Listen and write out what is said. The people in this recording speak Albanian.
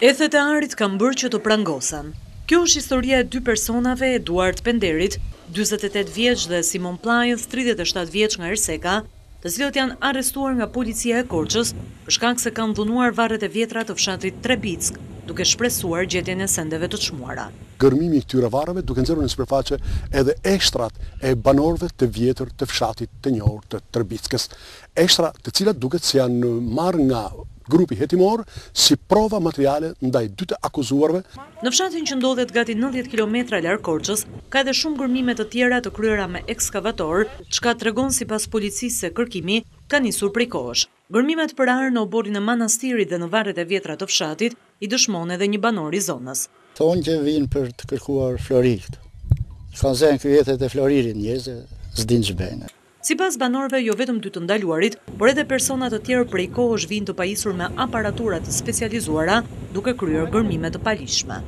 Ethet e arit kam bërë që të prangosen. Kjo është historia e dy personave, Eduard Penderit, 48 vjeç dhe Simon Plajës, 37 vjeç nga Erseka, të cilët janë arrestuar nga policia e Korçës për shkak se kanë dhunuar varret e vjetra të fshatit Trebick, duke shpresuar gjetjen e sendeve të çmuara. Gërmimi i këtyre varreve duke nxjerrur në sipërfaqe edhe eshtrat e banorëve të vjetër të fshatit të njohur të Trebickës. Eshtra të cilat duket se janë marrë nga grupi hetimor si prova materiale ndaj dy të akuzuarve. Në fshatin që ndodhet gati 90 kilometra larg Korçës, ka edhe shumë gërmime të tjera të kryera me ekskavator, çka tregon sipas policisë se kërkimi ka nisur prej kohësh. Gërmimet për arë në oborin e manastirit dhe në varret e vjetra të fshatit i dëshmon edhe një banor i zonës. Thonë që vinë për të kërkuar flori këtu. Kanë zënë kryetët e floririt njerëzve, s'dinë ç'bëjnë. Sipas banorëve, jo vetëm dy të ndaluarit, por edhe persona të tjerë prej kohësh vinë të pajisur me aparatura të specializuara, duke kryer gërmime të palishme.